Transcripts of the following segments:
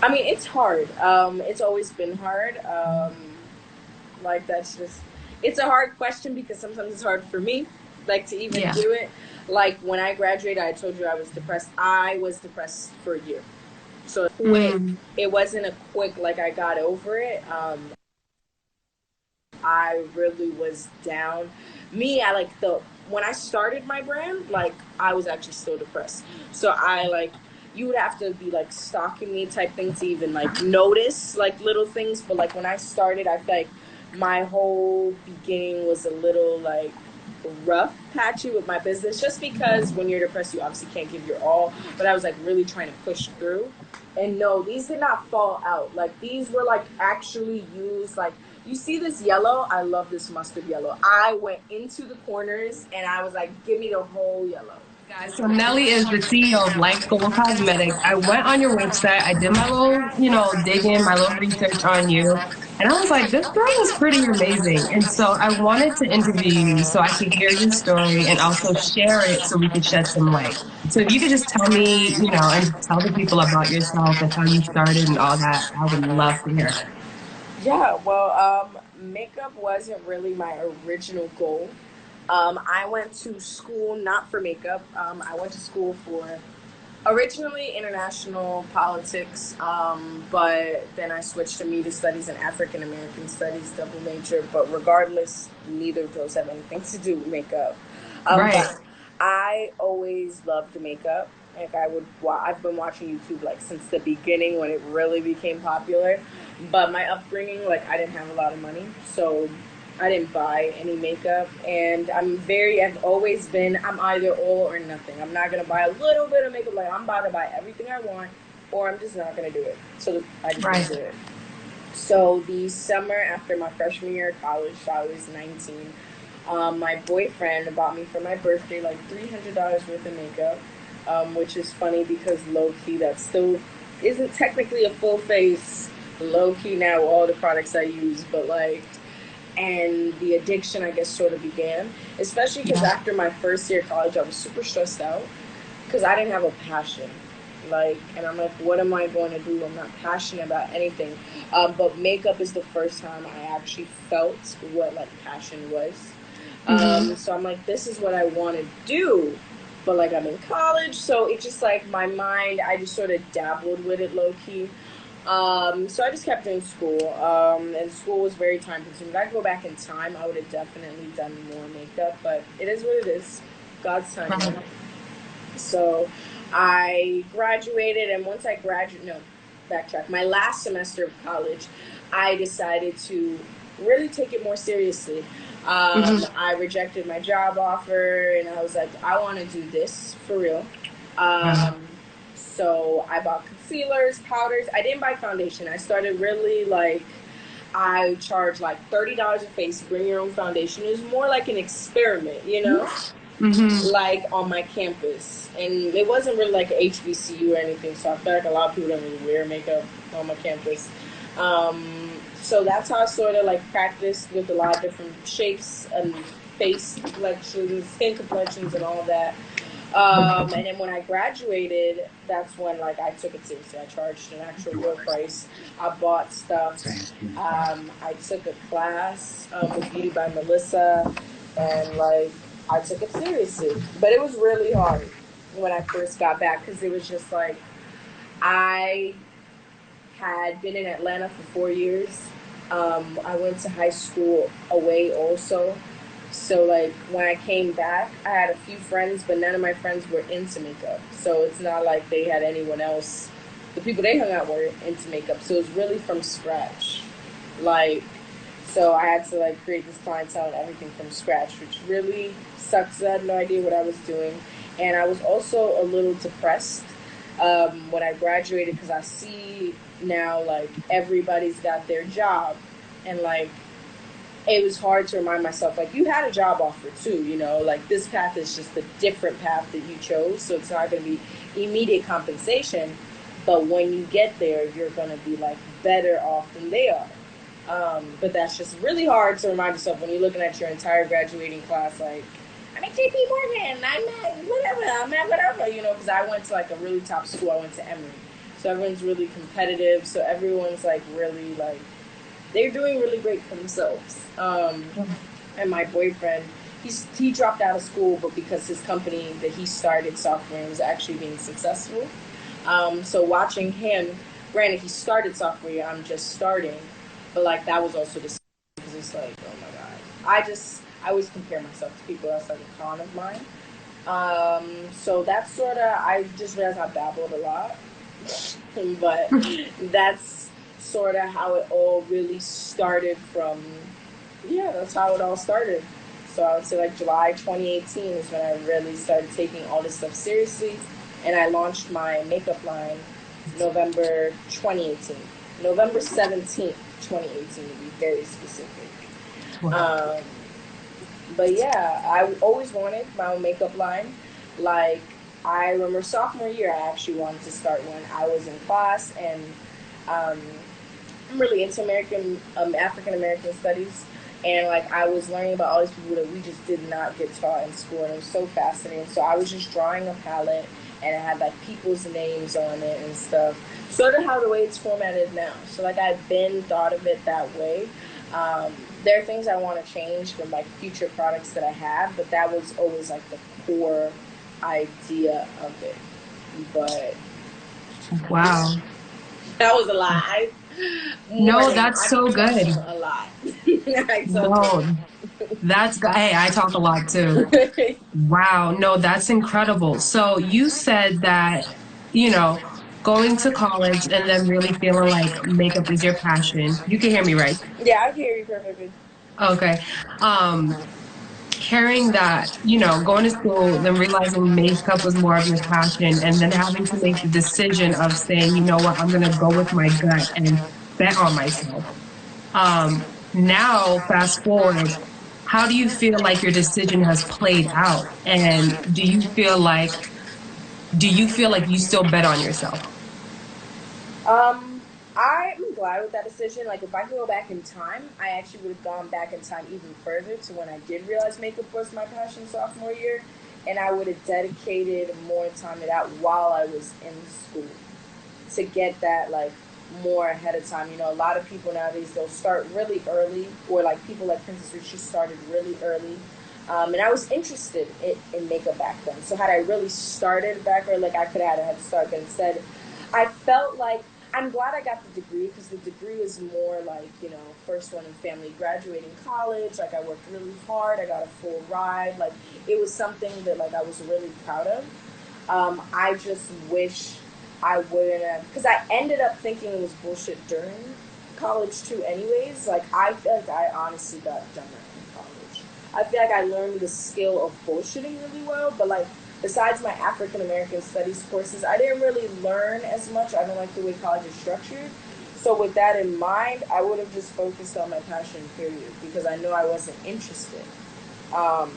I mean, it's hard. It's always been hard. Like that's just, it's a hard question because sometimes it's hard for me, like to even Yeah. do it. Like when I graduated, I told you I was depressed. I was depressed for a year, so quick. Mm. It wasn't a quick like I got over it. I really was down. Me, I like the when I started my brand, like I was actually still depressed. So I like you would have to be like stalking me type thing to even like notice like little things. But like when I started, I feel like my whole beginning was a little like rough patchy with my business just because when you're depressed you obviously can't give your all, but I was like really trying to push through. And no, these did not fall out. Like these were like actually used. Like you see this yellow, I love this mustard yellow. I went into the corners and I was like, give me the whole yellow. Guys, so Nelly is the CEO of Light Goal Cosmetics. I went on your website. I did my little, digging, my little research on you. And I was like, this girl is pretty amazing. And so I wanted to interview you so I could hear your story and also share it so we could shed some light. So if you could just tell me, and tell the people about yourself and how you started and all that, I would love to hear. Yeah, well, makeup wasn't really my original goal. I went to school not for makeup. I went to school for originally international politics, but then I switched to media studies and African American studies, double major. But regardless, neither of those have anything to do with makeup. Right. But I always loved makeup. Like I've been watching YouTube like since the beginning when it really became popular. But my upbringing, like I didn't have a lot of money, so I didn't buy any makeup, and I've always been, I'm either all or nothing. I'm not gonna buy a little bit of makeup, like I'm about to buy everything I want, or I'm just not gonna do it. So I just didn't Right. do it. So the summer after my freshman year of college, so I was 19. My boyfriend bought me for my birthday like $300 worth of makeup, which is funny because low key that still isn't technically a full face. Low key now all the products I use, but like and the addiction I guess sort of began, especially because Yeah. after my first year of college I was super stressed out because I didn't have a passion, like, and I'm like, what am I going to do? I'm not passionate about anything. But makeup is the first time I actually felt what like passion was. Hmm. So I'm like, this is what I want to do, but like I'm in college, so it's just like my mind, I just sort of dabbled with it low key. So I just kept doing school, and school was very time consuming. If I could go back in time, I would have definitely done more makeup, but it is what it is. God's timing. Right. So I graduated, and once I graduated, no, backtrack. My last semester of college, I decided to really take it more seriously. Hmm. I rejected my job offer, and I was like, I want to do this for real. Wow. Um, so I bought concealers, powders. I didn't buy foundation. I started really like I charged like $30 a face. Bring your own foundation. It was more like an experiment, you know, Hmm. like on my campus, and it wasn't really like HBCU or anything. So I feel like a lot of people don't really wear makeup on my campus. So that's how I sort of like practiced with a lot of different shapes and face complexions, skin complexions, and all that. And then when I graduated, that's when like I took it seriously. I charged an actual real price. I bought stuff. I took a class with Beauty by Melissa, and like I took it seriously. But it was really hard when I first got back because it was just like I had been in Atlanta for 4 years. I went to high school away also. So like when I came back, I had a few friends, but none of my friends were into makeup. So it's not like they had anyone else. The people they hung out were into makeup. So it was really from scratch. Like so I had to like create this clientele and everything from scratch, which really sucks. I had no idea what I was doing. And I was also a little depressed when I graduated because I see now like everybody's got their job, and like it was hard to remind myself like you had a job offer too, you know, like this path is just a different path that you chose, so it's not going to be immediate compensation, but when you get there you're going to be like better off than they are. But that's just really hard to remind yourself when you're looking at your entire graduating class like I'm at JP Morgan, I'm at whatever, I'm at whatever, you know, because I went to like a really top school. I went to Emory. So everyone's really competitive. So everyone's like really like they're doing really great for themselves. And my boyfriend, he dropped out of school, but because his company that he started software was actually being successful. So watching him, granted he started sophomore year, I'm just starting, but like that was also the because it's like, oh my god, I always compare myself to people. That's like a con of mine. So that's sort of I just realized I babbled a lot, but that's sort of how it all really started from. Yeah, that's how it all started. So I would say like July 2018 is when I really started taking all this stuff seriously, and I launched my makeup line November 2018, November 17th, 2018 to be very specific. Wow. Um, but yeah, I always wanted my own makeup line. Like I remember sophomore year, I actually wanted to start one. I was in class and um, I'm really into African American studies, and like I was learning about all these people that we just did not get taught in school, and it was so fascinating. So I was just drawing a palette, and it had like people's names on it and stuff. Sort of how the way it's formatted now. So like I've been thought of it that way. Um, there are things I want to change from like future products that I have, but that was always like the core idea of it. But Wow. that was a lot. More No, than that's I so talk good. a lot. I talk No, hey, I talk a lot too. Wow, no, that's incredible. So you said that, you know, going to college and then really feeling like makeup is your passion. You can hear me, right? yeah, I can hear you perfectly. Okay. Um, Hearing that, going to school, then realizing makeup was more of your passion, and then having to make the decision of saying, you know what, I'm going to go with my gut and bet on myself. Now, fast forward, how do you feel like your decision has played out? And do you feel like you still bet on yourself? Um, I'm glad with that decision. Like, if I could go back in time, I actually would have gone back in time even further to when I did realize makeup was my passion sophomore year, and I would have dedicated more time to that while I was in school to get that like more ahead of time. You know, a lot of people nowadays they'll start really early, or like people like Princess Rich, she started really early. And I was interested in makeup back then. So had I really started back early, like I could have had a head start. But instead, I felt like I'm glad I got the degree because the degree was more like, you know, first one in family graduating college. Like I worked really hard. I got a full ride. Like it was something that like I was really proud of. I just wish I wouldn't have, because I ended up thinking it was bullshit during college too. Anyways, like I feel like I honestly got dumber in college. I feel like I learned the skill of bullshitting really well, but like besides my African American studies courses, I didn't really learn as much. I don't like the way college is structured. So with that in mind, I would have just focused on my passion period because I know I wasn't interested. Um,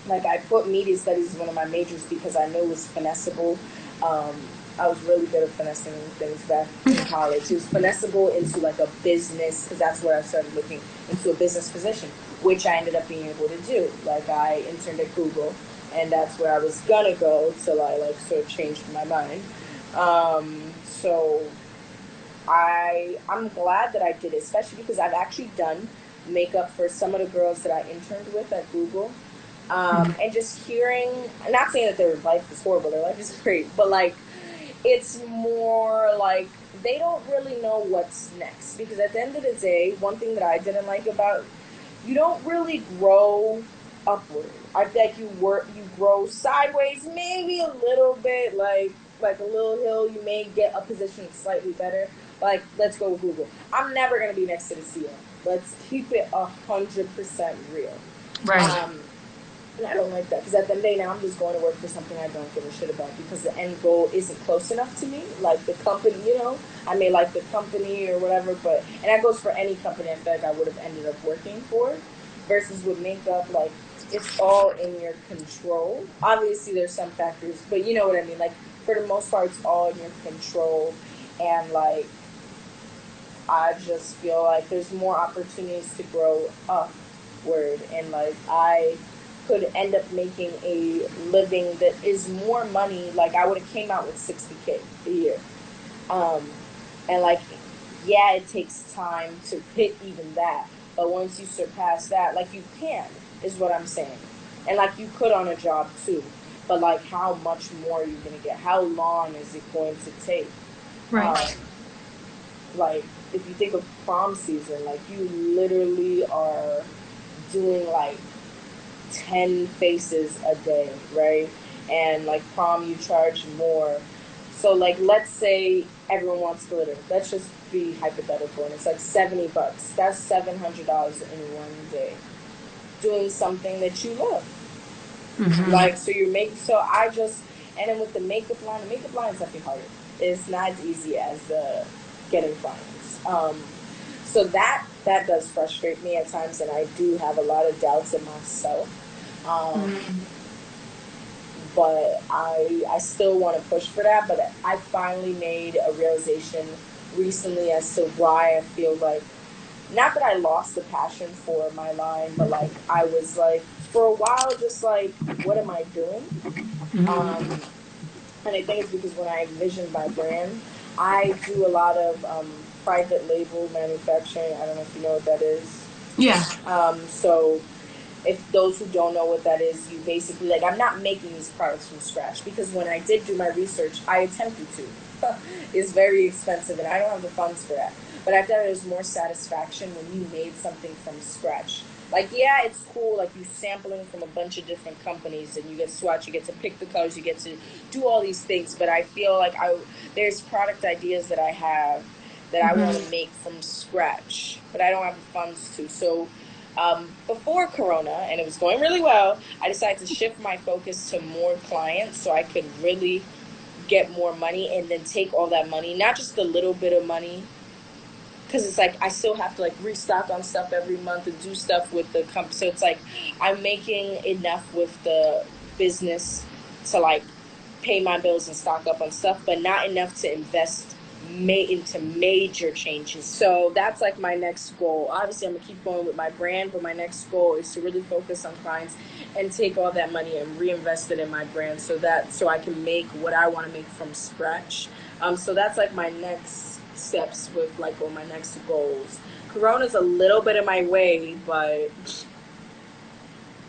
like I put media studies as one of my majors because I knew it was finessable. Um, I was really good at finessing things back in college. It was finessable into like a business because that's where I started looking into a business position, which I ended up being able to do. Like I interned at Google, and that's where I was gonna go till I like sort of changed my mind. So I'm glad that I did it, especially because I've actually done makeup for some of the girls that I interned with at Google. And just hearing, not saying that their life is horrible, their life is great, but like, it's more like they don't really know what's next. Because at the end of the day, one thing that I didn't like about you don't really grow upward. I feel like you grow sideways, maybe a little bit, like a little hill. You may get a position that's slightly better. Like let's go with Google. I'm never gonna be next to the CEO. Let's keep it 100% real. Right. And I don't like that because at the end of the day now I'm just going to work for something I don't give a shit about because the end goal isn't close enough to me. Like the company, you know, I may like the company or whatever, but and that goes for any company I feel like I would have ended up working for. Versus with makeup, like it's all in your control. Obviously, there's some factors, but you know what I mean. Like for the most part, it's all in your control, and like I just feel like there's more opportunities to grow upward, and like I could end up making a living that is more money. Like I would have came out with 60K a year. Um, and like, yeah, it takes time to hit even that, but once you surpass that, like you can, is what I'm saying. And like you could on a job too, but like how much more are you gonna get? How long is it going to take? Right. Um, like if you think of prom season, like you literally are doing like 10 faces a day, right? And like prom, you charge more. So, like, let's say everyone wants glitter. Let's just be hypothetical, and it's like $70. That's $700 in one day doing something that you love. Hmm. Like, so you're making. So I just, and then with the makeup line is definitely harder. It's not as easy as getting clients. So that does frustrate me at times, and I do have a lot of doubts in myself. Um, but I still want to push for that. But I finally made a realization recently as to why I feel like, not that I lost the passion for my line, but like I was like for a while just like, what am I doing? Um, and I think it's because when I envisioned my brand, I do a lot of private label manufacturing. I don't know if you know what that is. Yeah. So if those who don't know what that is, you basically, like, I'm not making these products from scratch because when I did do my research, I attempted to. It's very expensive and I don't have the funds for that. But I thought there's more satisfaction when you made something from scratch. Like, yeah, it's cool, like you sampling from a bunch of different companies and you get swatch, you get to pick the colors, you get to do all these things. But I feel like there's product ideas that I have that I want to make from scratch, but I don't have the funds to. So before Corona, and it was going really well, I decided to shift my focus to more clients so I could really get more money and then take all that money, not just a little bit of money, because it's like I still have to like restock on stuff every month and do stuff with the company. So it's like I'm making enough with the business to like pay my bills and stock up on stuff, but not enough to invest into major changes. So that's like my next goal. Obviously, I'm gonna keep going with my brand, but my next goal is to really focus on clients and take all that money and reinvest it in my brand, so I can make what I want to make from scratch. So that's like my next steps with like all my next goals. Corona's a little bit in my way, but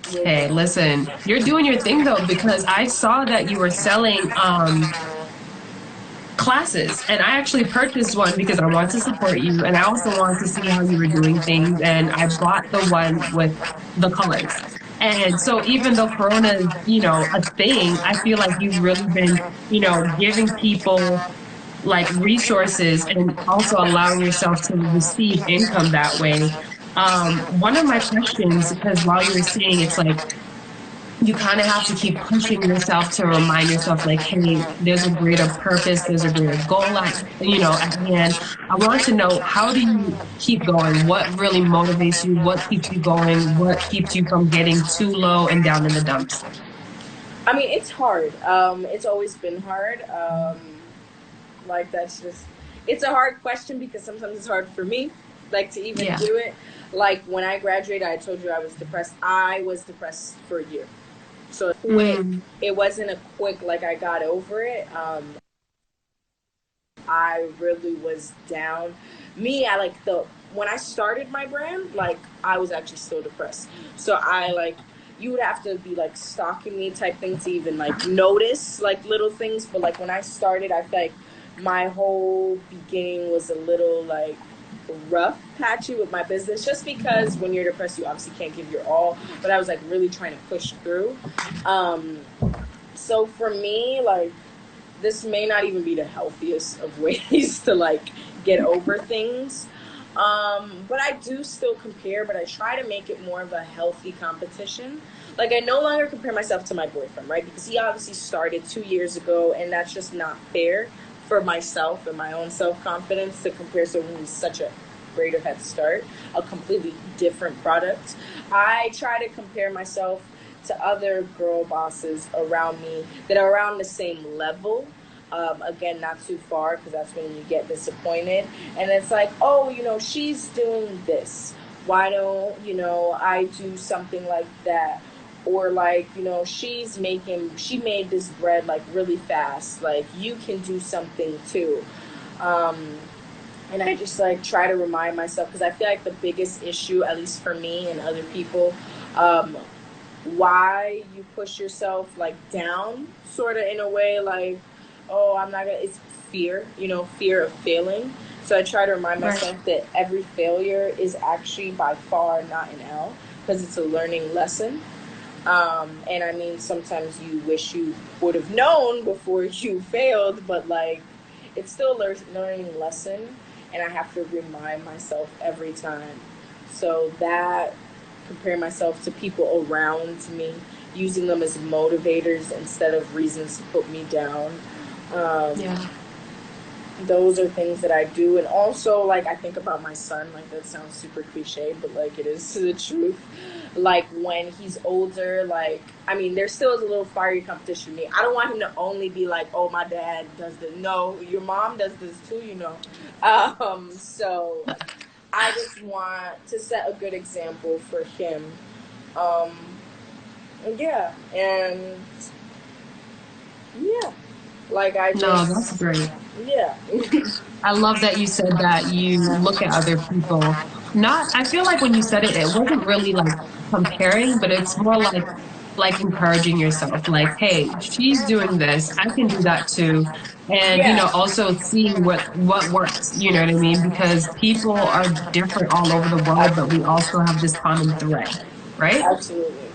Hey, listen, you're doing your thing though, because I saw that you were selling classes, and I actually purchased one because I wanted to support you, and I also wanted to see how you were doing things, and I bought the one with the colors. And so even though Corona is, a thing, I feel like you've really been, giving people like resources and also allowing yourself to receive income that way. One of my questions, because while you were saying it's like you kind of have to keep pushing yourself to remind yourself like, hey, there's a greater purpose, there's a greater goal at hand. I want to know, how do you keep going? What really motivates you? What keeps you going? What keeps you from getting too low and down in the dumps? I mean, it's hard. It's always been hard. Like that's just, it's a hard question because sometimes it's hard for me, like to even Yeah. do it. Like when I graduated, I told you I was depressed. I was depressed for a year. So quick, it wasn't a quick like I got over it. I really was down. Me, I like the when I started my brand, like I was actually still depressed. So I like you would have to be like stalking me type thing to even like notice like little things. But like when I started, I feel like my whole beginning was a little like rough patchy with my business just because when you're depressed you obviously can't give your all, but I was like really trying to push through. um so for me, like this may not even be the healthiest of ways to like get over things. But I do still compare, but I try to make it more of a healthy competition. Like I no longer compare myself to my boyfriend, right? Because he obviously started 2 years ago, and that's just not fair for myself and my own self confidence to compare someone who's such a greater head start, a completely different product. I try to compare myself to other girl bosses around me that are around the same level. Again, not too far because that's when you get disappointed. And it's like, oh, she's doing this. Why don't, I do something like that? Or like, she made this bread like really fast. Like you can do something too. Um, and I just like try to remind myself because I feel like the biggest issue, at least for me and other people, um, why you push yourself like down, sort of in a way, like, oh, I'm not gonna. It's fear, fear of failing. So I try to remind Right. myself that every failure is actually by far not an L because it's a learning lesson. And I mean, sometimes you wish you would have known before you failed, but like, it's still a learning lesson, and I have to remind myself every time. So that, compare myself to people around me, using them as motivators instead of reasons to put me down. Um, Yeah. those are things that I do. And also, like, I think about my son, like, that sounds super cliche, but like, it is the truth. Like, when he's older, like, I mean, there still is a little fiery competition with me. I don't want him to only be like, oh, my dad does this. No, your mom does this too. So I just want to set a good example for him. Um, yeah, and yeah, like, I No, that's just, great. yeah. I love that you said that you look at other people. Not, I feel like when you said it, it wasn't really like comparing, but it's more like encouraging yourself. Like, hey, she's doing this, I can do that too. And Yeah, also seeing what works. You know what I mean? Because people are different all over the world, but we also have this common thread, right? absolutely.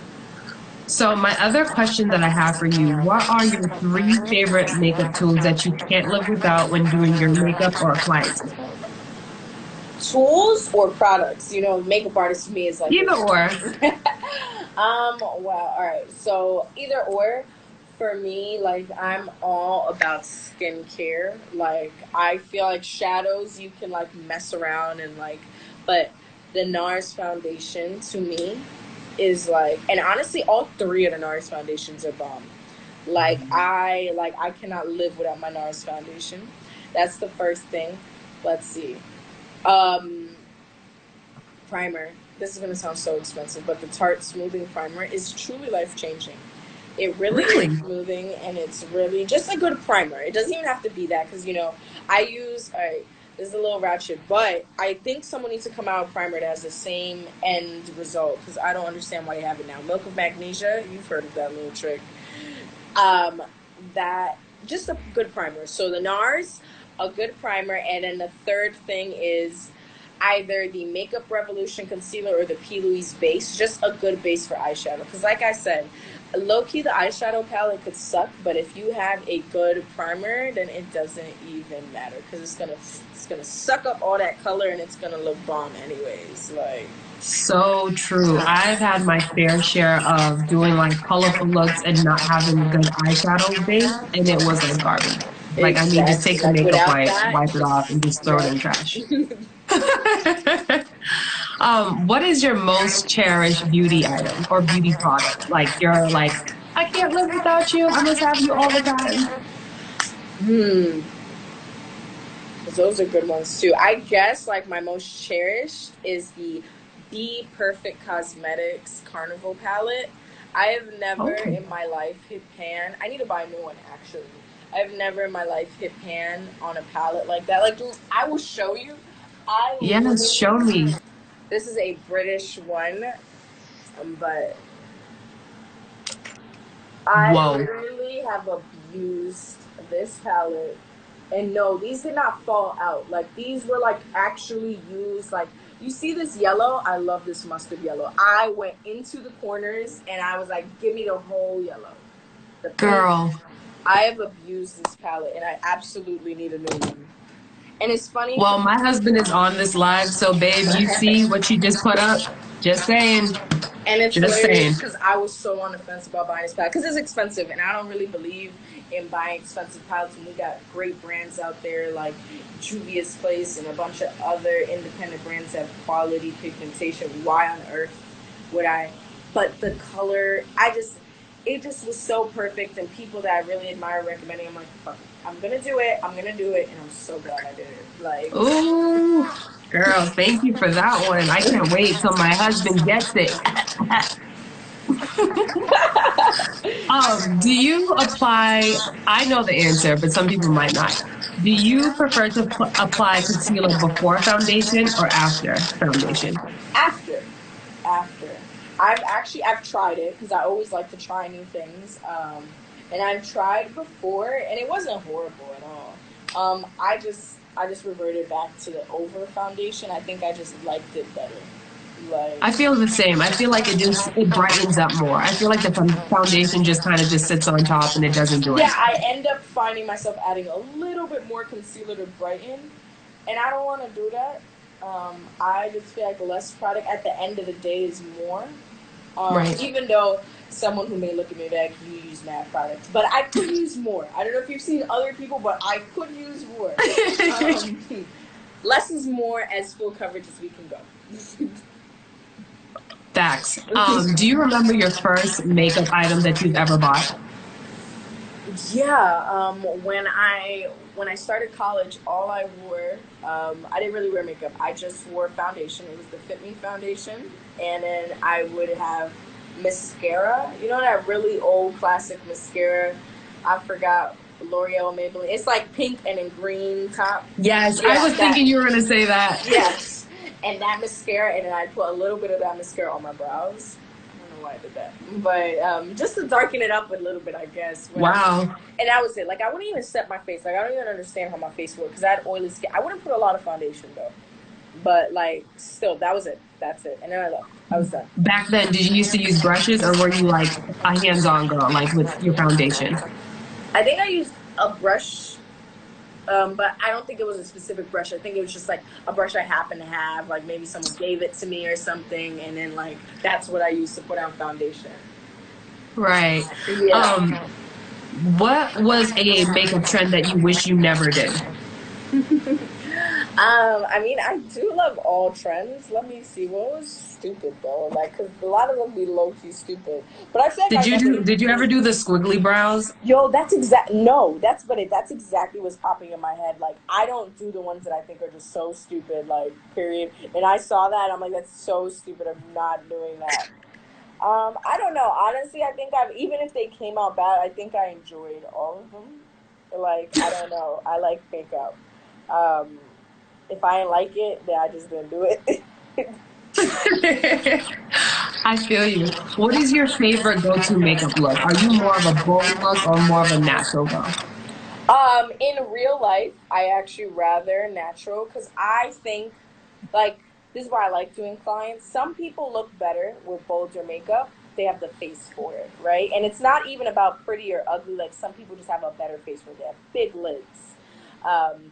So my other question that I have for you, what are your three favorite makeup tools that you can't live without when doing your makeup or a client's makeup? Tools or products? Makeup artist to me is like Either this. or. Well, all right. So either or, for me, like, I'm all about skincare. Like, I feel like shadows you can like mess around and like, but the NARS foundation to me is like, and honestly, all three of the NARS foundations are bomb. Like I cannot live without my NARS foundation. That's the first thing. Let's see. Um, primer. This is going to sound so expensive, but the Tarte Smoothing Primer is truly life changing. It really is Really? smoothing, and it's really just a good primer. It doesn't even have to be that because, I use, all right, this is a little ratchet, but I think someone needs to come out with a primer that has the same end result because I don't understand why they have it now. Milk of Magnesia, you've heard of that little trick. Um, that, just a good primer. So the NARS, a good primer, and then the third thing is either the Makeup Revolution concealer or the P. Louise base, just a good base for eyeshadow. Because, like I said, low key the eyeshadow palette could suck, but if you have a good primer, then it doesn't even matter because it's gonna suck up all that color and it's gonna look bomb anyways. Like, So true. I've had my fair share of doing like colorful looks and not having a good eyeshadow base, and it was like garbage. Like, I mean, just exactly. take the Like, makeup without wipe, that, wipe it off, and just throw it in the trash. yeah. What is your most cherished beauty item or beauty product? Like, you're like, I can't live without you. I must have you all the time. Hmm. Those are good ones too. I guess like my most cherished is the Be Perfect Cosmetics Carnival palette. I have never Okay. in my life hit pan. I need to buy a new one actually. I've never in my life hit pan on a palette like that. Like, I will show you. I Yes, show literally, me. this is a British one, but I Whoa. literally have abused this palette. And no, these did not fall out. Like, these were like actually used. Like, you see this yellow? I love this mustard yellow. I went into the corners and I was like, give me the whole yellow. The pink. Girl. I have abused this palette and I absolutely need a new one. And it's funny Well, because my husband is on this live, so babe, you see what you just put up? Just saying. and it's Just hilarious saying. because I was so on the fence about buying this palette because it's expensive, and I don't really believe in buying expensive palettes. And we got great brands out there like Juvia's Place and a bunch of other independent brands that have quality pigmentation. Why on earth would I? But the color, it just was so perfect, and people that I really admire recommending. I'm like, fuck it. I'm gonna do it. I'm gonna do it, and I'm so glad I did it. Like, Ooh, girl, thank you for that one. I can't wait till my husband gets it. Do you apply? I know the answer, but some people might not. Do you prefer to apply concealer before foundation or after foundation? After, after. I've tried it because I always like to try new things. And I've tried before, and it wasn't horrible at all. I just reverted back to the over foundation. I think I just liked it better. Like, I feel the same. I feel like it brightens up more. I feel like the foundation just kind of just sits on top and it doesn't do yeah, it. I end up finding myself adding a little bit more concealer to brighten, and I don't want to do that. I just feel like less product at the end of the day is more. Right. Even though someone who may look at me like, you use mad products, but I could use more. I don't know if you've seen other people, but I could use more. Less is more, as full coverage as we can go. Facts. Do you remember your first makeup item that you've ever bought? Yeah, when I started college, all I wore, I didn't really wear makeup. I just wore foundation. It was the Fit Me foundation, and then I would have mascara. You know that really old classic mascara? I forgot, L'Oreal, Maybelline. It's like pink and in green top. Yes, Yeah, I was thinking you were going to say that. Yes, and that mascara, and then I put a little bit of that mascara on my brows. I don't know why I did that, but just to darken it up a little bit, I guess. Wow. And that was it. Like, I wouldn't even set my face. Like, I don't even understand how my face looked because I had oily skin. I wouldn't put a lot of foundation though, but like, still, that was it. That's it. And then I left. I was done. Back then, did you used to use brushes or were you like a hands-on girl, like with your foundation? I think I used a brush, but I don't think it was a specific brush. I think it was just like a brush I happened to have. Like, maybe someone gave it to me or something, and then like that's what I used to put on foundation. Right. Yeah. What was a makeup trend that you wish you never did? I mean, I do love all trends. Let me see. What was stupid though? Like, cause a lot of them be low key stupid. But I feel like Did you ever do the squiggly brows? Yo, that's that's exactly what's popping in my head. Like, I don't do the ones that I think are just so stupid. Like, period. And I saw that, I'm like, that's so stupid. I'm not doing that. I don't know. Honestly, I think even if they came out bad, I think I enjoyed all of them. Like, I don't know. I like makeup. If I didn't like it, then I just didn't do it. I feel you. What is your favorite go-to makeup look? Are you more of a bold look or more of a natural girl? In real life, I actually rather natural because I think, like, this is why I like doing clients. Some people look better with bolder makeup. They have the face for it, right? And it's not even about pretty or ugly. Like, some people just have a better face for it. They have big lids.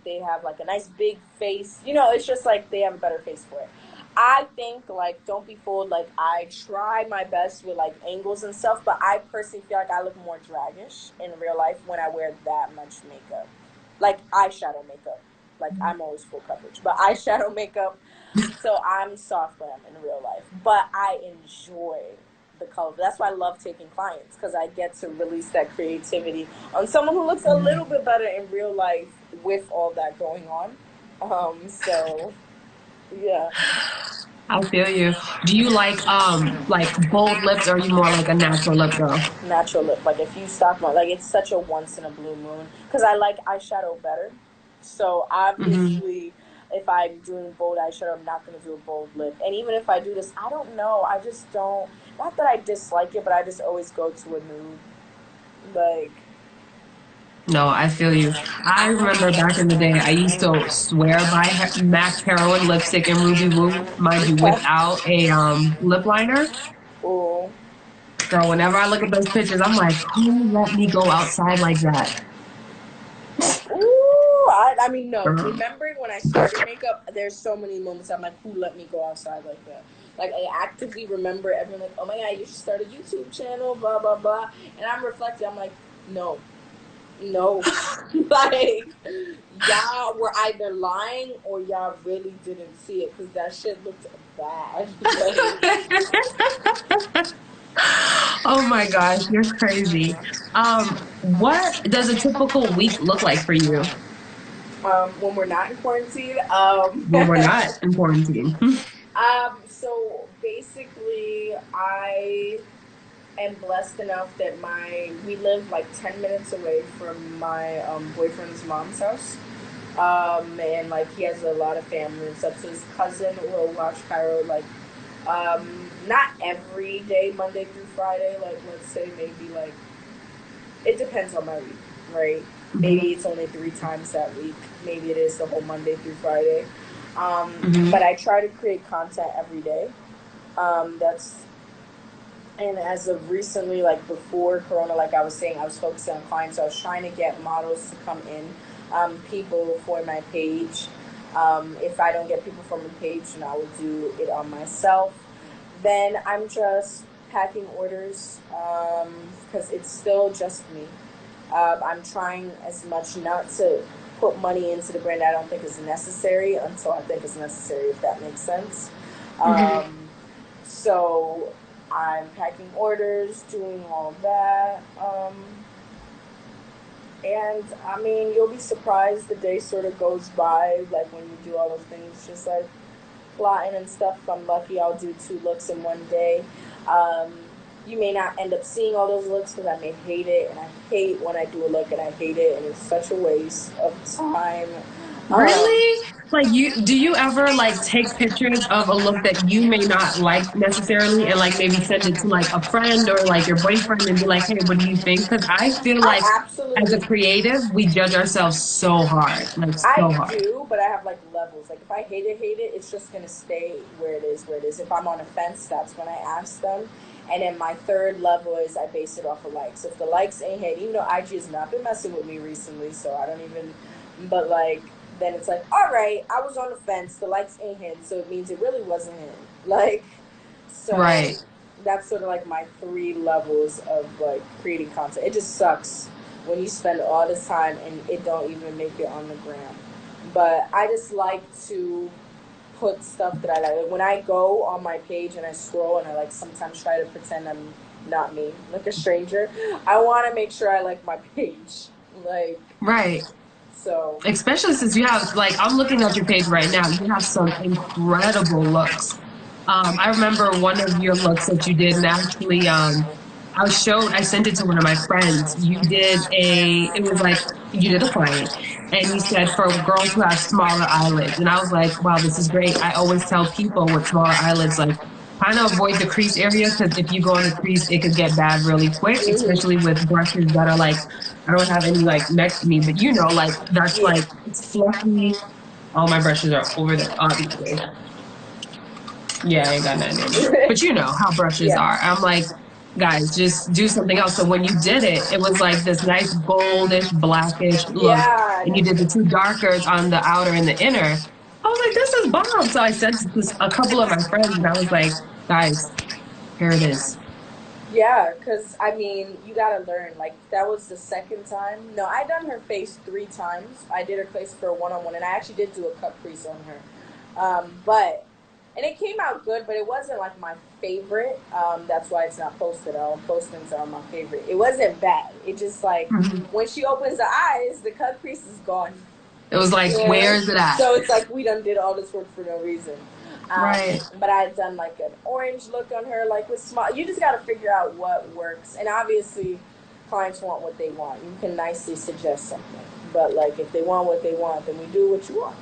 They have like a nice big face. You know, it's just like they have a better face for it. I think, like, don't be fooled. Like, I try my best with like angles and stuff, but I personally feel like I look more draggish in real life when I wear that much makeup. Like eyeshadow makeup. Like, I'm always full coverage, but eyeshadow makeup. So I'm soft glam in real life, but I enjoy the color. That's why I love taking clients, because I get to release that creativity on someone who looks a little bit better in real life with all that going on. So yeah. I feel you. Do you like bold lips or are you more like a natural lip girl? Natural lip. Like, if you stop my, like, it's such a once in a blue moon because I like eyeshadow better. So obviously, if I'm doing bold eyeshadow, I'm not going to do a bold lip. And even if I do this, I don't know. I just don't. Not that I dislike it, but I just always go to a nude. Like. No, I feel you. I remember back in the day, I used to swear by MAC Heroin lipstick and Ruby Woo, mind you, without a lip liner. Ooh. So whenever I look at those pictures, I'm like, who let me go outside like that? Ooh, I mean, no. Remembering when I started makeup, there's so many moments I'm like, who let me go outside like that? Like, I actively remember everyone like, oh my God, you should start a YouTube channel, blah, blah, blah. And I'm reflecting, I'm like, no. Like, y'all were either lying or y'all really didn't see it, because that shit looked bad. Oh my gosh, you're crazy. What does a typical week look like for you? When we're not in quarantine. When we're not in quarantine. So basically, I am blessed enough that we live like 10 minutes away from my boyfriend's mom's house. And like he has a lot of family and stuff. So his cousin will watch Cairo like not every day, Monday through Friday. Like let's say maybe like it depends on my week, right? Hmm. Maybe it's only 3 times that week. Maybe it is the whole Monday through Friday. Hmm. But I try to create content every day. That's and as of recently, like before Corona, like I was saying, I was focusing on clients. So I was trying to get models to come in, people for my page. If I don't get people from the page, then I will do it on myself. Then I'm just packing orders because it's still just me. I'm trying as much not to put money into the brand I don't think is necessary until I think it's necessary, if that makes sense. Hmm. Um, so I'm packing orders, doing all that. And I mean, you'll be surprised the day sort of goes by, like when you do all those things, just like plotting and stuff. If I'm lucky, I'll do 2 looks in one day. Um, you may not end up seeing all those looks because I may hate it, and I hate when I do a look and I hate it, and it's such a waste of time. Um, Really? Like do you ever like take pictures of a look that you may not like necessarily and like maybe send it to like a friend or like your boyfriend and be like, hey, what do you think? Because I feel like I as a absolutely creative, we judge ourselves so hard, like so I hard. do, but I have like levels. Like if I hate it, it's just gonna stay where it is, where it is. If I'm on a fence, that's when I ask them. And then my third level is I base it off of likes. If the likes ain't hit, even though IG has not been messing with me recently, so I don't even. But like then it's like, all right, I was on the fence. The likes ain't hit, so it means it really wasn't hit. Like so, Right. that's sort of like my 3 levels of like creating content. It just sucks when you spend all this time and it don't even make it on the gram. But I just like to put stuff that I like. When I go on my page and I scroll and I like sometimes try to pretend I'm not me, like a stranger, I want to make sure I like my page. Like, Right. so, Especially since you have like I'm looking at your page right now, you have some incredible looks. I remember one of your looks that you did, and actually, I sent it to one of my friends. It was like you did a client, and you said for girls who have smaller eyelids, and I was like, wow, this is great. I always tell people with smaller eyelids, like, kind of avoid the crease area because if you go in the crease, it could get bad really quick, especially mm-hmm. with brushes that are like, I don't have any like next to me, but you know, like that's Yeah, like it's fluffy. All my brushes are over there, obviously. Yeah, I ain't got nothing in there. But you know how brushes yeah, are. I'm like, guys, just do something else. So when you did it, it was like this nice goldish, blackish look. yeah. And you did the two darkers on the outer and the inner. I was like, this is bomb. So I sent it to a couple of my friends and I was like, guys, here it is. Yeah, because I mean, you gotta learn. Like, that was the second time. No, I done her face 3 times. I did her face for a 1-on-1, and I actually did do a cut crease on her. And it came out good, but it wasn't like my favorite. That's why it's not posted. All postings are my favorite. It wasn't bad. It just like Mhm. when she opens the eyes, the cut crease is gone. It was like, where Yeah. is it at? So it's like we done did all this work for no reason. Right. But I had done like an orange look on her, like with small. You just got to figure out what works, and obviously, clients want what they want. You can nicely suggest something, but like if they want what they want, then we do what you want.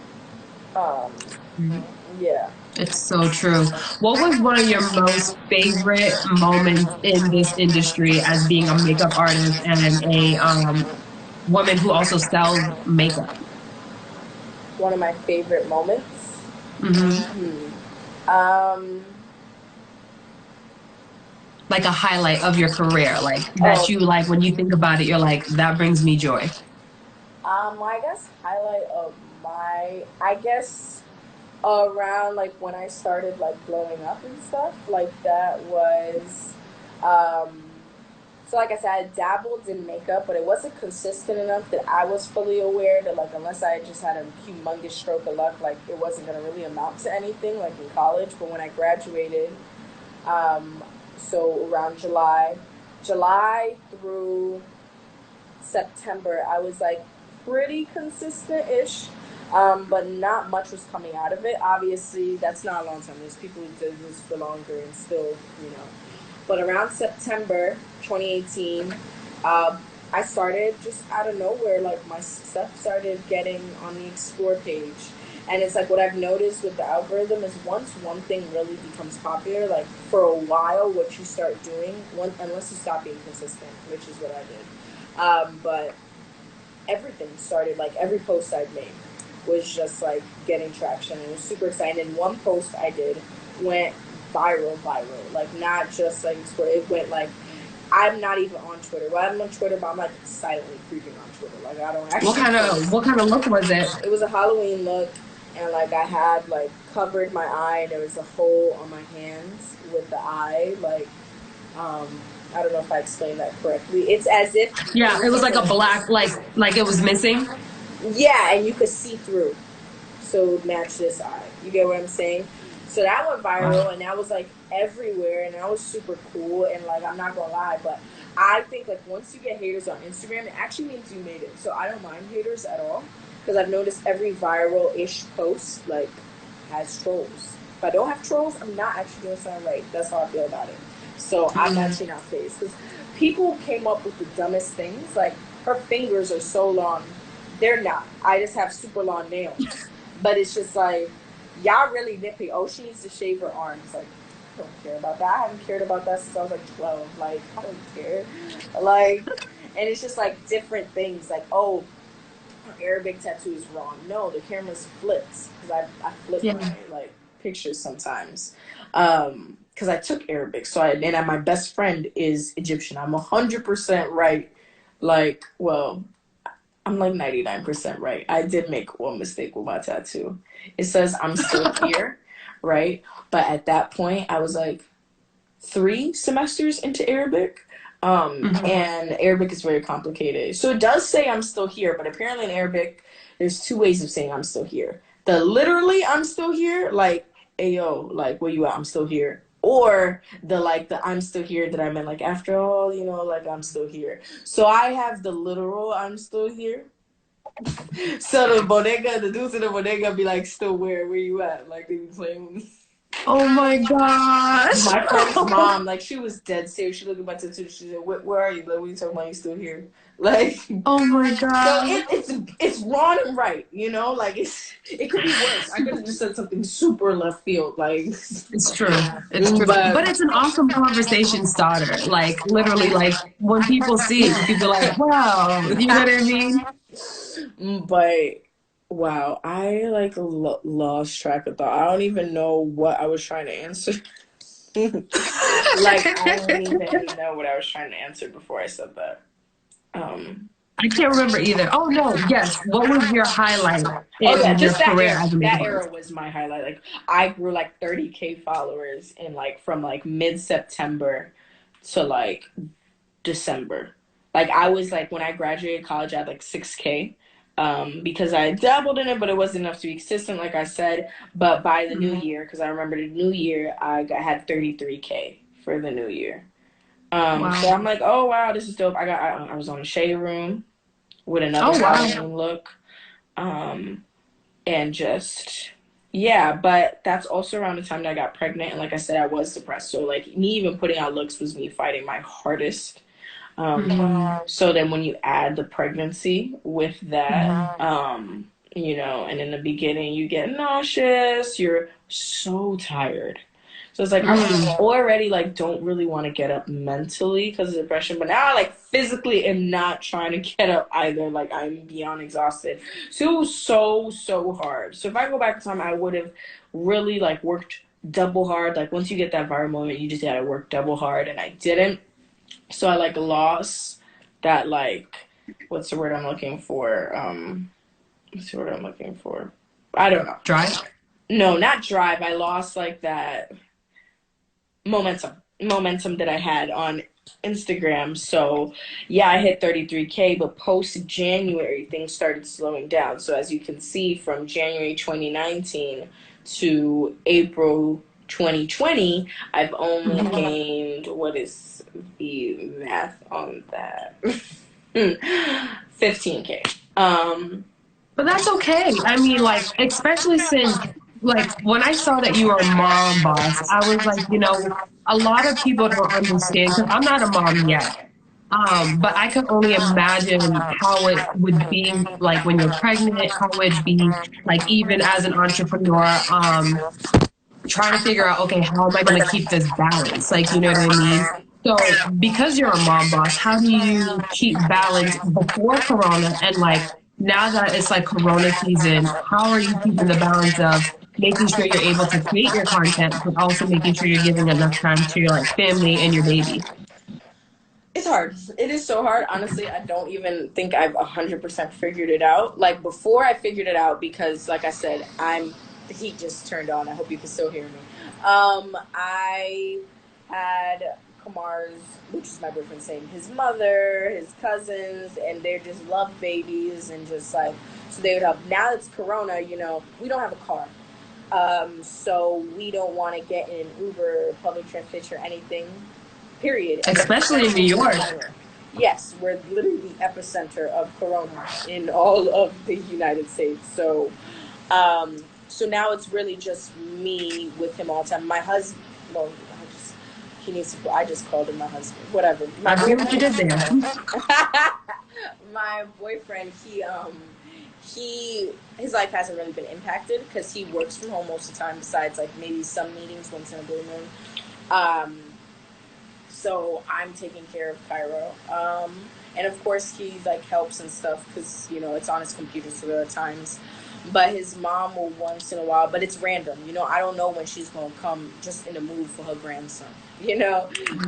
Um, yeah. It's so true. What was one of your most favorite moments in this industry as being a makeup artist and a woman who also sells makeup? One of my favorite moments. Hmm. Hmm. Um. Like a highlight of your career, like that Oh. you like when you think about it, you're like, that brings me joy. I guess highlight of my. I guess around like when I started like blowing up and stuff, like that was um so like I said, I dabbled in makeup, but it wasn't consistent enough that I was fully aware that like unless I just had a humongous stroke of luck, like it wasn't gonna really amount to anything like in college. But when I graduated, um so around July through September, I was like pretty consistent ish, but not much was coming out of it. Obviously, that's not a long time. There's people who did this for longer and still, you know. But around September 2018, uh, I started just out of nowhere, like my stuff started getting on the explore page. And it's like what I've noticed with the algorithm is once one thing really becomes popular, like for a while, what you start doing, unless you stop being consistent, which is what I did. But everything started, like every post I'd made was just like getting traction. It was super exciting. And one post I did went viral. Like not just like it went like I'm not even on Twitter. Well, I'm on Twitter, but I'm like silently creeping on Twitter. Like I don't actually. What kind of look was it? It was a Halloween look, and like I had like covered my eye, and there was a hole on my hands with the eye. Like, I don't know if I explained that correctly. It's as if it was like a black, like it was missing. Yeah, and you could see through, so it would match this eye. You get what I'm saying? So that went viral, and that was like everywhere, and that was super cool. And like, I'm not gonna lie, but I think like once you get haters on Instagram, it actually means you made it. So I don't mind haters at all, because I've noticed every viral-ish post like has trolls. If I don't have trolls, I'm not actually doing something right. That's how I feel about it. So I'm actually not phased, because people came up with the dumbest things. Like her fingers are so long. They're not. I just have super long nails. But it's just like, y'all really nitpick. Oh, she needs to shave her arms. Like, I don't care about that. I haven't cared about that since I was like 12. Like, I don't care. Like, and it's just like different things. Like, oh, her Arabic tattoo is wrong. No, the camera's flipped. Because I flip my like pictures sometimes. Because I took Arabic. So and my best friend is Egyptian. I'm 100% right. Like, well, I'm like 99% right. I did make one mistake with my tattoo. It says I'm still here, right? But at that point, I was like 3 semesters into Arabic. And Arabic is very complicated. So it does say I'm still here, but apparently in Arabic, there's 2 ways of saying I'm still here. The literally I'm still here, like, ayo, like, where you at? I'm still here. Or the I'm still here that I meant like after all, you know, like I'm still here. So I have the literal I'm still here. So the dudes in the bodega be like, still where you at? Like they be playing with me. Oh my gosh. My friend's mom, like she was dead serious. She looked at my tattoo. She said, "Where are you? Like, what are you talking about? You still here?" Like, oh my god. So it's wrong and right, you know. Like it could be worse. I could have just said something super left field. Like it's true. It's true. But it's an awesome conversation starter. Like literally, like when people see it, people are like, "Wow," you know what I mean? But wow, I like lost track of thought. I don't even know what I was trying to answer. Like I don't even know what I was trying to answer before I said that. I can't remember either. Oh no, yes. What was your highlight in just your career era, as an that era was my highlight. Like I grew like 30K followers in like from like mid-September to like December. Like I was like when I graduated college I had like 6K. Because I dabbled in it, but it wasn't enough to be consistent, like I said. But by the new year, because I remember the new year, I had 33K for the new year. Wow. So I'm like, oh wow, this is dope. I was on a shade room with another Halloween look, and just yeah. But that's also around the time that I got pregnant, and like I said, I was depressed. So like me even putting out looks was me fighting my hardest. So then when you add the pregnancy with that, you know, and in the beginning you get nauseous, you're so tired. So it's like, I already like don't really want to get up mentally because of depression, but now I like physically am not trying to get up either. Like I'm beyond exhausted. So it was so hard. So if I go back in time, I would have really like worked double hard. Like once you get that viral moment, you just gotta work double hard, and I didn't. So I like lost that like, what's the word I'm looking for? What's the word I'm looking for? I don't know. Drive? No, not drive. I lost like that momentum that I had on Instagram. So yeah, I hit 33K, but post January things started slowing down. So as you can see, from January 2019 to April 2020, I've only gained, what is the math on that? 15K. But that's okay. I mean, like, especially since, like, when I saw that you were a mom boss, I was like, you know, a lot of people don't understand, because I'm not a mom yet. But I could only imagine how it would be like when you're pregnant, how it would be like even as an entrepreneur, trying to figure out, okay, how am I going to keep this balance? Like, you know what I mean? So because you're a mom boss, how do you keep balance before Corona and like now that it's like Corona season, how are you keeping the balance of making sure you're able to create your content, but also making sure you're giving enough time to your like family and your baby? It's hard. It is so hard. Honestly, I don't even think I've 100% figured it out. Like before I figured it out because like I said, the heat just turned on. I hope you can still hear me. I had Kamar's, which is my boyfriend's name, his mother, his cousins, and they just love babies and just like, so they would help. Now it's Corona, we don't have a car. So we don't want to get in Uber, public transportation, or anything, period. Especially in New York. Yes, we're literally the epicenter of Corona in all of the United States. So now it's really just me with him all the time. My husband, well, I just called him my husband. Whatever. I see what you did there. My boyfriend, his life hasn't really been impacted because he works from home most of the time. Besides, like maybe some meetings once in a blue moon. So I'm taking care of Cairo. And of course he like helps and stuff because, it's on his computer so there are times. But his mom will once in a while, but it's random. I don't know when she's going to come just in the mood for her grandson,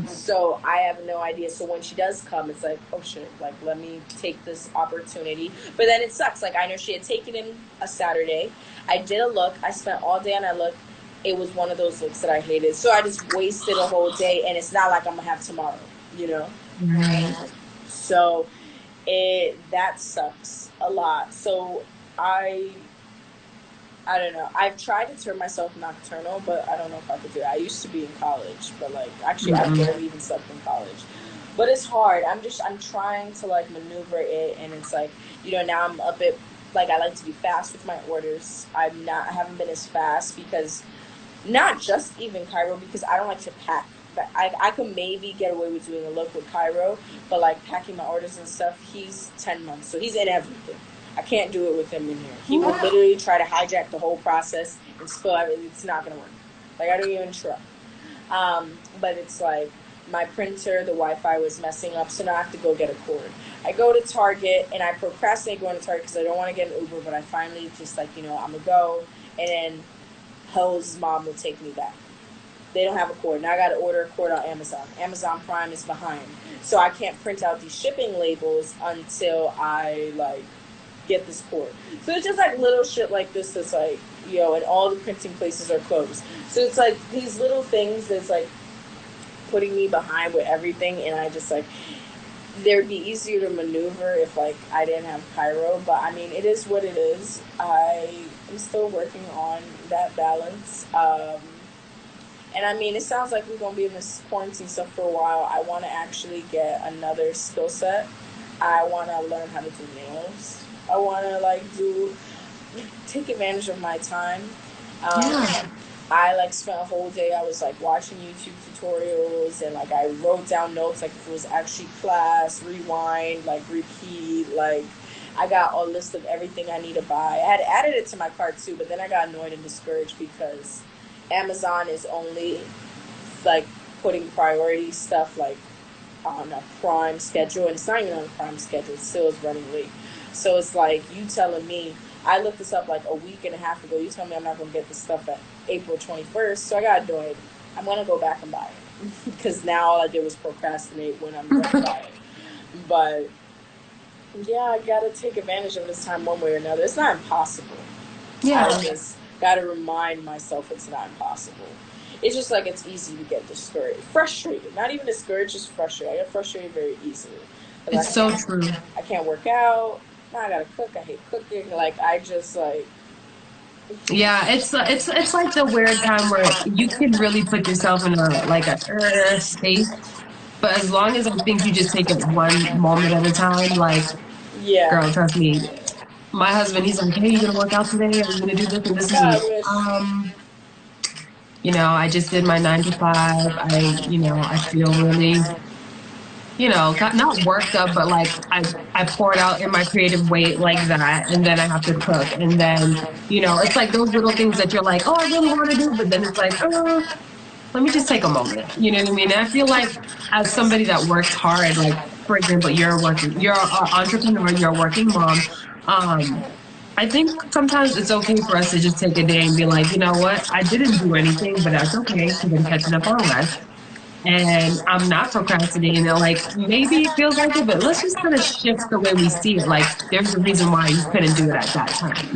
So I have no idea. So when she does come, it's like, oh shit, like let me take this opportunity. But then it sucks. Like I know she had taken him a Saturday. I did a look. I spent all day on that look. It was one of those looks that I hated. So I just wasted a whole day, and it's not like I'm going to have tomorrow, Right. So that sucks a lot. So I don't know. I've tried to turn myself nocturnal, but I don't know if I could do it. I used to be in college, but like actually I barely even slept in college. But it's hard. I'm trying to like maneuver it, and it's like, now I'm a bit like I like to be fast with my orders. I haven't been as fast because not just even Cairo, because I don't like to pack. But I could maybe get away with doing a look with Cairo, but like packing my orders and stuff, he's 10 months, so he's in everything. I can't do it with him in here. He would literally try to hijack the whole process and spill everything. It's not going to work. Like, I don't even try. But it's like my printer, the Wi-Fi was messing up, so now I have to go get a cord. I go to Target, and I procrastinate going to Target because I don't want to get an Uber, but I finally just like, I'm going to go, and then Ho's mom will take me back. They don't have a cord. Now I got to order a cord on Amazon. Amazon Prime is behind. So I can't print out these shipping labels until I, like, get this cord. So it's just like little shit like this that's like, and all the printing places are closed. So it's like these little things that's like putting me behind with everything, and I just like, there'd be easier to maneuver if like I didn't have Cairo, but I mean it is what it is. I am still working on that balance. And I mean, it sounds like we're gonna be in this quarantine stuff for a while. I want to actually get another skill set. I want to learn how to do nails. I want to take advantage of my time. I like spent a whole day. I was like watching YouTube tutorials and like I wrote down notes like if it was actually class, rewind, like repeat. Like I got a list of everything I need to buy. I had added it to my cart too, but then I got annoyed and discouraged because Amazon is only like putting priority stuff like on a Prime schedule, and it's not even on a Prime schedule. It still is running late. So it's like you telling me, I looked this up like a week and a half ago. You tell me I'm not going to get this stuff at April 21st. So I got annoyed. I'm going to go back and buy it because now all I did was procrastinate when I'm going to buy it. But yeah, I got to take advantage of this time one way or another. It's not impossible. Yeah. I just got to remind myself it's not impossible. It's just like it's easy to get discouraged. Frustrated. Not even discouraged, just frustrated. I get frustrated very easily. It's so true. I can't work out. Now I gotta cook. I hate cooking. Like I just like. Yeah, it's like the weird time where you can really put yourself in a state, but as long as I think you just take it one moment at a time, like, yeah, girl, trust me. My husband, he's like, hey, you gonna work out today? Are you gonna do this and this and this? I just did my 9 to 5. I feel really not worked up, but like I poured out in my creative way like that, and then I have to cook, and then it's like those little things that you're like, oh, I really want to do, but then it's like, oh, let me just take a moment. You know what I mean? And I feel like as somebody that works hard, like for example, you're an entrepreneur, you're a working mom. I think sometimes it's okay for us to just take a day and be like, you know what, I didn't do anything, but that's okay because I'm catching up on rest and I'm not procrastinating. And like maybe it feels like it, but let's just kind of shift the way we see it. Like there's a reason why you couldn't do it at that time.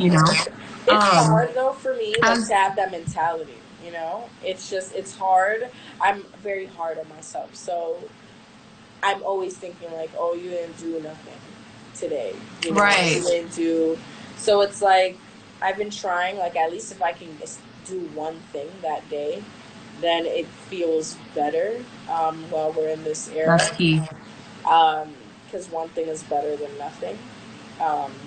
It's Um, hard though for me, like as to have that mentality. It's hard. I'm very hard on myself, so I'm always thinking like, oh, you didn't do nothing today. You right, didn't do. So it's like I've been trying. Like at least if I can just do one thing that day, then it feels better. While we're in this era, that's key. because one thing is better than nothing.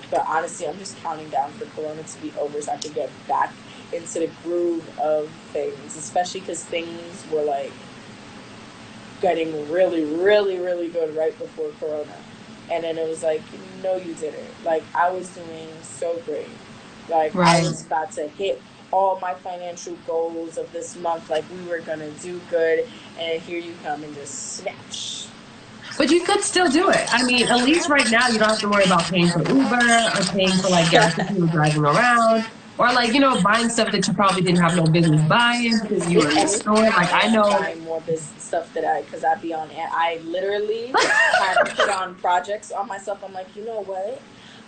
But honestly, I'm just counting down for Corona to be over so I can get back into the groove of things, especially because things were like getting really, really, really good right before Corona. And then it was like, no, you didn't. Like, I was doing so great. Like, I Right. was about to hit all my financial goals of this month. Like, we were going to do good. And here you come and just snatch. But you could still do it. I mean, at least right now you don't have to worry about paying for Uber or paying for like gas if you were driving around. Or like, buying stuff that you probably didn't have no business buying because you If were in the anything, store. Like I I am know. buying more business stuff that because I be on, I literally have put on projects on myself. I'm like, you know what?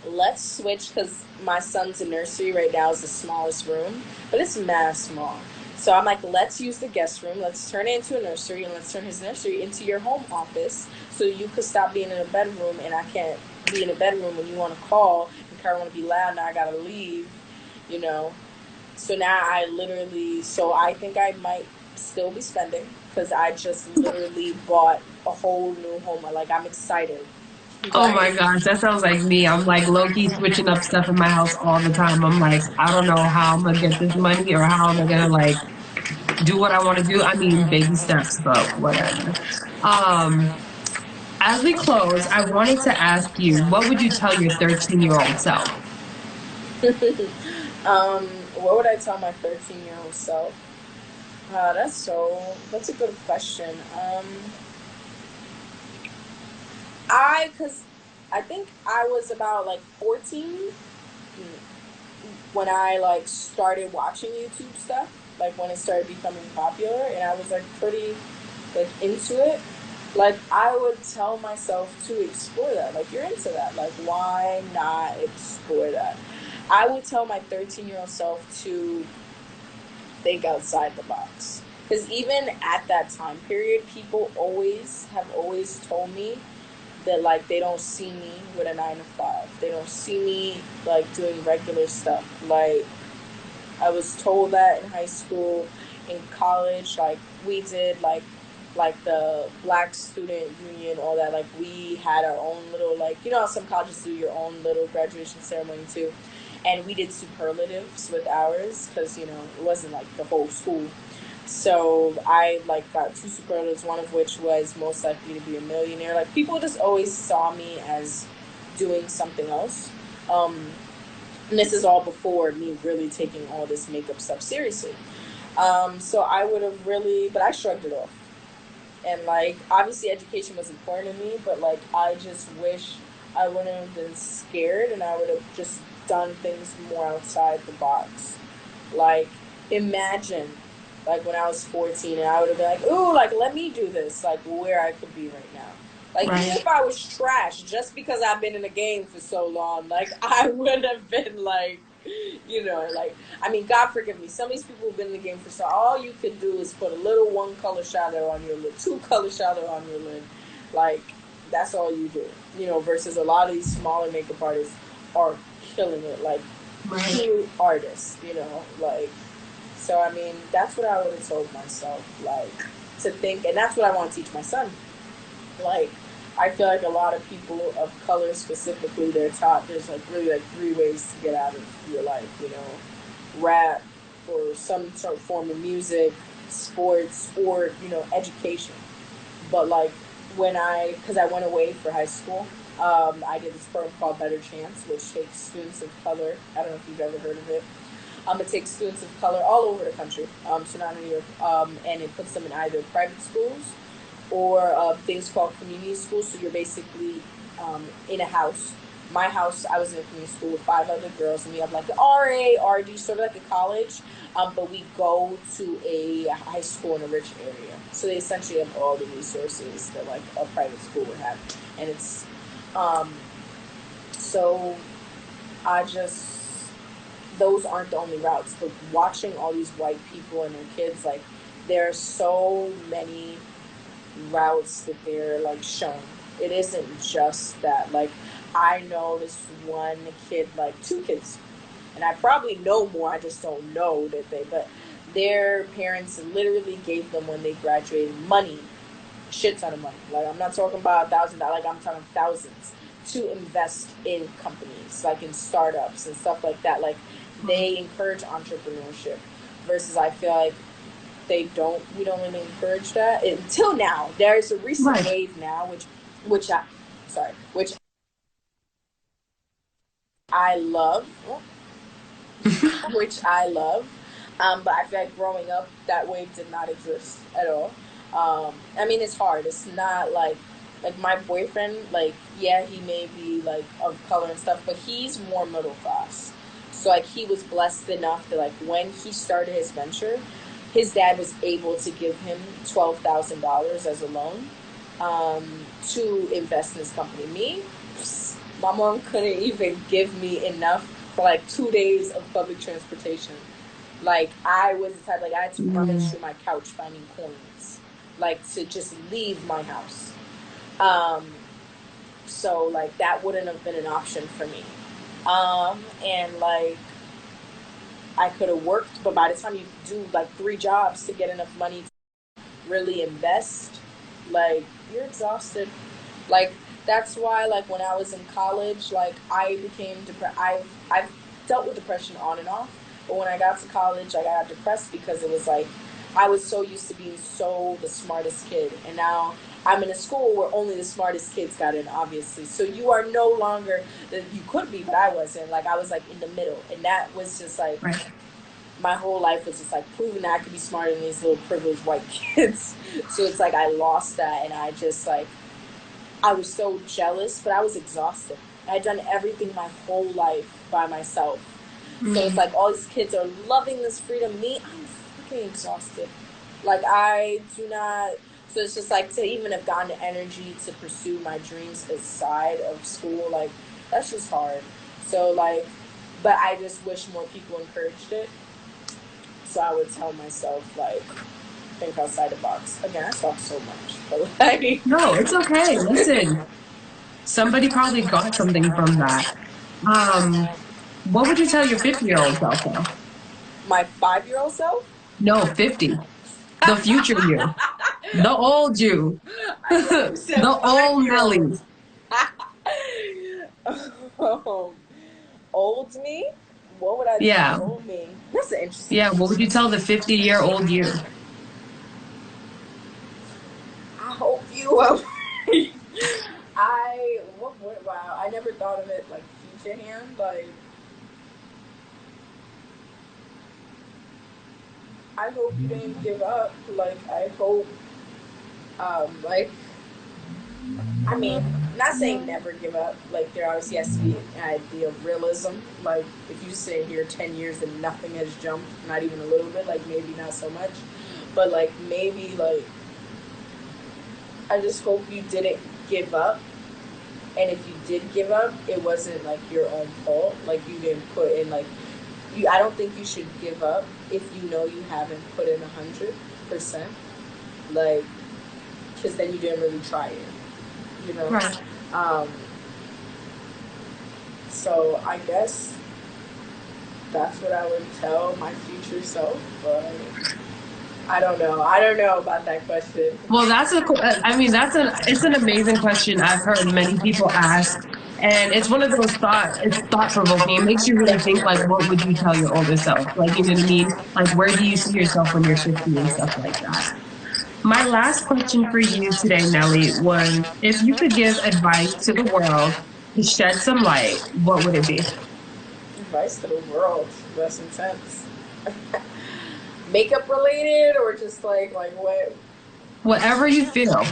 Let's switch because my son's in nursery right now is the smallest room, but it's mad small. So I'm like, let's use the guest room. Let's turn it into a nursery and let's turn his nursery into your home office so you could stop being in a bedroom and I can't be in a bedroom when you want to call and Karen want to be loud. Now I got to leave, you know. So now so I think I might still be spending because I just literally bought a whole new home. Like, I'm excited. Oh my Like, gosh, that sounds like me. I'm like low key switching up stuff in my house all the time. I'm like, I don't know how I'm gonna get this money or how am I gonna like do what I want to do. I mean, baby steps, but whatever. Um, as we close, I wanted to ask you, what would you tell your 13-year-old self? um, what would I tell my 13-year-old self? That's a good question. Cause I think I was about like 14 when I like started watching YouTube stuff, like when it started becoming popular, and I was like pretty like into it. Like I would tell myself to explore that. Like you're into that. Like why not explore that? I would tell my 13-year-old self to think outside the box. Because even at that time period, people always told me that like they don't see me with a 9 to 5. They don't see me like doing regular stuff. Like I was told that in high school, in college, like we did like the Black Student Union, all that. Like we had our own little like how some colleges do your own little graduation ceremony too, and we did superlatives with ours because it wasn't like the whole school. So I like got two superlatives, one of which was most likely to be a millionaire. Like people just always saw me as doing something else. Um, and this is all before me really taking all this makeup stuff seriously. So I would have really, but I shrugged it off. And like, obviously, education was important to me, but like, I just wish I wouldn't have been scared and I would have just done things more outside the box. Like, imagine, like, when I was 14 and I would have been like, ooh, like, let me do this, like, where I could be right now. Like, even Right. if I was trash, just because I've been in the game for so long, like, I would have been like, like, I mean, God forgive me. Some of these people who've been in the game for so all you could do is put a little one color shadow on your lid, two color shadow on your lid. Like, that's all you do. Versus a lot of these smaller makeup artists are killing it. Like, Right. true artists, like, so I mean, that's what I would have told myself, like, to think, and that's what I want to teach my son. Like, I feel like a lot of people of color specifically, they're taught there's like really like three ways to get out of your life, rap or some sort of form of music, sports, or education. But like because I went away for high school. I did this program called Better Chance, which takes students of color. I don't know if you've ever heard of it. It takes students of color all over the country, so not in New York, and it puts them in either private schools or things called community schools. So you're basically in a house. My house, I was in a community school with 5 other girls, and we have like the RA, RD, sort of like a college, but we go to a high school in a rich area. So they essentially have all the resources that like a private school would have, and it's so I just those aren't the only routes, but watching all these white people and their kids, like there are so many routes that they're like shown. It isn't just that. Like I know this one kid, like two kids, and I probably know more. I just don't know that but their parents literally gave them when they graduated money, shit ton of money. Like I'm not talking about $1,000. Like I'm talking thousands to invest in companies, like in startups and stuff like that. Like they encourage entrepreneurship, versus I feel like we don't really encourage that until now. There's a recent wave now, which I love, which I love. But I feel like growing up, that wave did not exist at all. I mean, it's hard. It's not like my boyfriend, like, yeah, he may be like of color and stuff, but he's more middle class. So like he was blessed enough that like when he started his venture, his dad was able to give him $12,000 as a loan to invest in his company. Me, my mom couldn't even give me enough for like 2 days of public transportation. Like I was the type, like I had to rummage through my couch finding coins, like to just leave my house. So like that wouldn't have been an option for me. And like I could have worked, but by the time you do like 3 jobs to get enough money to really invest, like you're exhausted. Like that's why like when I was in college, like I became depressed. I've dealt with depression on and off, but when I got to college, I got depressed because it was like I was so used to being the smartest kid, and now I'm in a school where only the smartest kids got in, obviously. So you are no longer you could be, but I wasn't. Like I was like in the middle, and that was just like my whole life was just like proving that I could be smarter than these little privileged white kids. So it's like I lost that, and I just like I was so jealous, but I was exhausted. I'd done everything my whole life by myself. So it's like all these kids are loving this freedom. Me, I'm freaking exhausted. Like I do not. So it's just like to even have gotten the energy to pursue my dreams aside of school, like that's just hard. So like, but I just wish more people encouraged it. So I would tell myself like, think outside the box. Again, I talk so much, but like, no, it's okay. Listen, somebody probably got something from that. What would you tell your 50-year-old self though? My 5-year-old self? No, 50. The future you. The old you. The old Nelly. Old me? What would I tell old me? That's an interesting question. What would you tell the 50-year-old you? I hope you wow, I never thought of it like future hand, like I hope you didn't give up. Like I hope like I mean, not saying never give up. Like there obviously has to be an idea of realism. Like if you sit here 10 years and nothing has jumped, not even a little bit, like maybe not so much. But like maybe like I just hope you didn't give up. And if you did give up, it wasn't like your own fault. Like you didn't put in like I don't think you should give up if you know you haven't put in 100%. Like, because then you didn't really try it, you know? Right. So I guess that's what I would tell my future self, but I don't know. I don't know about that question. Well, it's an amazing question I've heard many people ask. And it's one of those it's thought-provoking. It makes you really think, like, what would you tell your older self? Like, you know what I mean? Like, where do you see yourself when you're 50 and stuff like that? My last question for you today, Nelly, was if you could give advice to the world to shed some light, what would it be? Advice to the world. That's intense. Makeup related or just like what? Whatever you feel.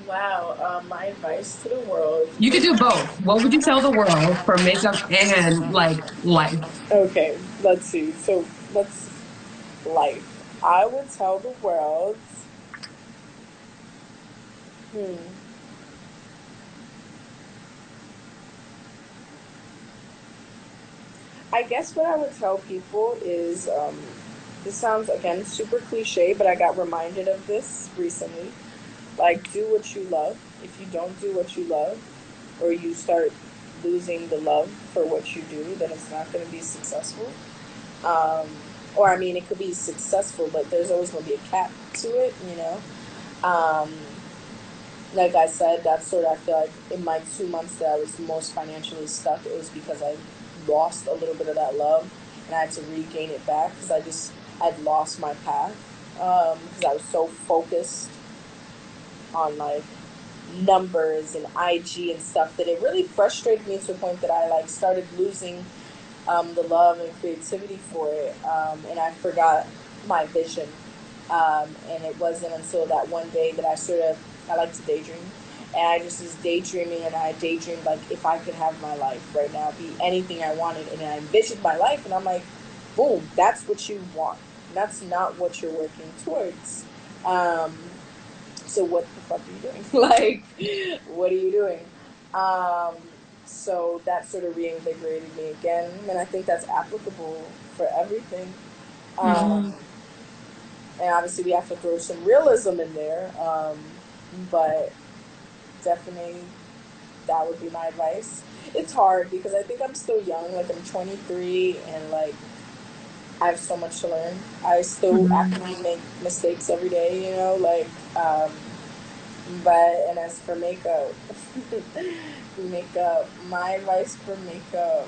Wow. My advice to the world. You could do both. What would you tell the world for makeup and like life? Okay, let's see. So let's life. I would tell the world. Hmm. I guess what I would tell people is this sounds again super cliche, but I got reminded of this recently. Like, do what you love. If you don't do what you love, or you start losing the love for what you do, then it's not going to be successful. Um, or, I mean, it could be successful, but there's always going to be a cap to it, you know? Um, like I said, that's sort of, I feel like in my 2 months that I was most financially stuck, it was because I lost a little bit of that love and I had to regain it back because I'd lost my path because I was so focused on like numbers and IG and stuff that it really frustrated me to a point that I like started losing the love and creativity for it, and I forgot my vision. And it wasn't until that one day that I like to daydream, and I just was daydreaming, and I daydreamed like if I could have my life right now, be anything I wanted, and I envisioned my life, and I'm like, boom, that's what you want. That's not what you're working towards. Um, so what the fuck are you doing? Like, what are you doing? Um, so that sort of reinvigorated me again, and I think that's applicable for everything. Um, Mhm. and obviously, we have to throw some realism in there, but definitely that would be my advice. It's hard because I think I'm still young. Like I'm 23, and like I have so much to learn. I still Mhm. actively make mistakes every day. You know, like. But and as for makeup, makeup, my advice for makeup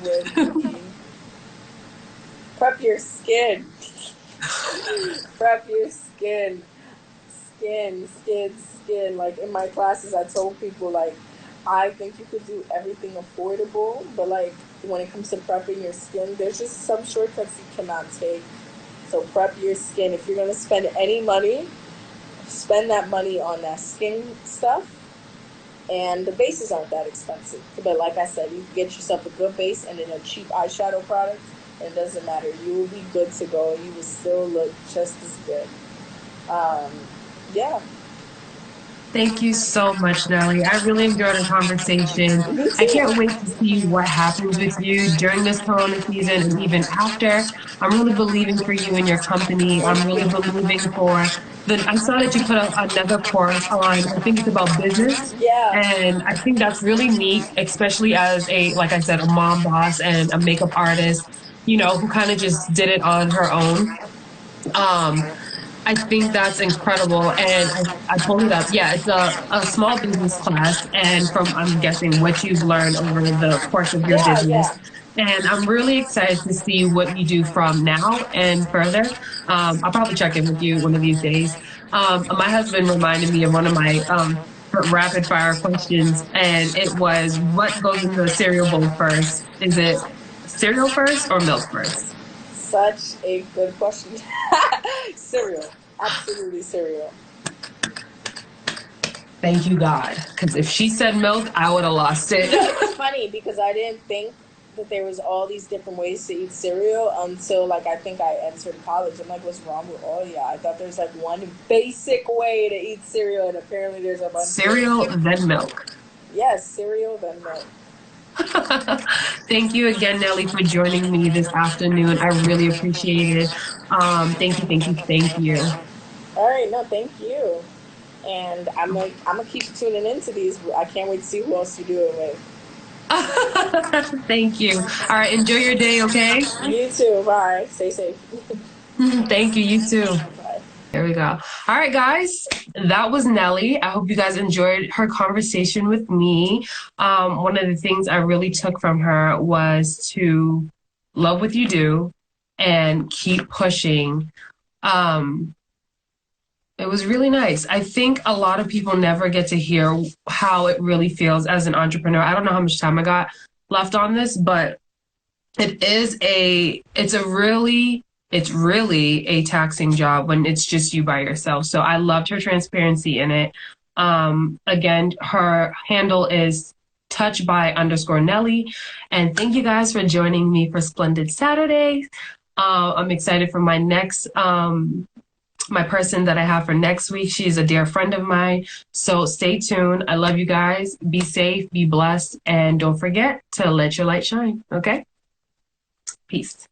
would be prep your skin. Prep your skin. Skin. Like in my classes, I told people like, I think you could do everything affordable, but like when it comes to prepping your skin, there's just some shortcuts you cannot take. So prep your skin. If you're gonna spend any money, spend that money on that skin stuff. And the bases aren't that expensive. But like I said, you can get yourself a good base and then a cheap eyeshadow product, and it doesn't matter. You will be good to go. You will still look just as good. Um, yeah. Thank you so much, Nelly. I really enjoyed our conversation. Me I too. can't wait to see what happens with you during this Corona season and even after. I'm really believing for you and your company. I'm Thank really you. believing for the. I saw that you put another course on. I think it's about business, Yeah. and I think that's really neat, especially as a, like I said, a mom boss and a makeup artist. You know, who kind of just did it on her own. Um, I think that's incredible. And I pulled it up. Yeah, it's a small business class. And from, I'm guessing, what you've learned over the course of your Yeah, business. yeah. And I'm really excited to see what you do from now and further. I'll probably check in with you one of these days. My husband reminded me of one of my rapid fire questions, and it was, what goes in the cereal bowl first? Is it cereal first or milk first? Such a good question. Cereal. Absolutely cereal. Thank you, God. Because if she said milk, I would have lost You know, it. it's funny because I didn't think that there was all these different ways to eat cereal until like I think I entered college. I'm like, what's wrong with all y'all? I thought there's like one basic way to eat cereal, and apparently there's a bunch of Cereal, different. then milk. Yes, cereal then milk. Thank you again, Nelly, for joining me this afternoon. I really appreciate it. Thank you, thank you, thank you. All right, no, thank you. And I'm gonna keep tuning into these. I can't wait to see who else you do it with. Thank you. All right, enjoy your day, okay? You too. Bye. Stay safe. Thank you, you too. Bye. There we go. All right, guys. That was Nelly. I hope you guys enjoyed her conversation with me. One of the things I really took from her was to love what you do and keep pushing Um, it was really nice. I think a lot of people never get to hear how it really feels as an entrepreneur. I don't know how much time I got left on this, but it's really a taxing job when it's just you by yourself. So I loved her transparency in it. Again, her handle is touch by underscore Nelly. And thank you guys for joining me for Splendid Saturdays. I'm excited for my next, my person that I have for next week. She's a dear friend of mine. So stay tuned. I love you guys. Be safe, be blessed, and don't forget to let your light shine. Okay? Peace.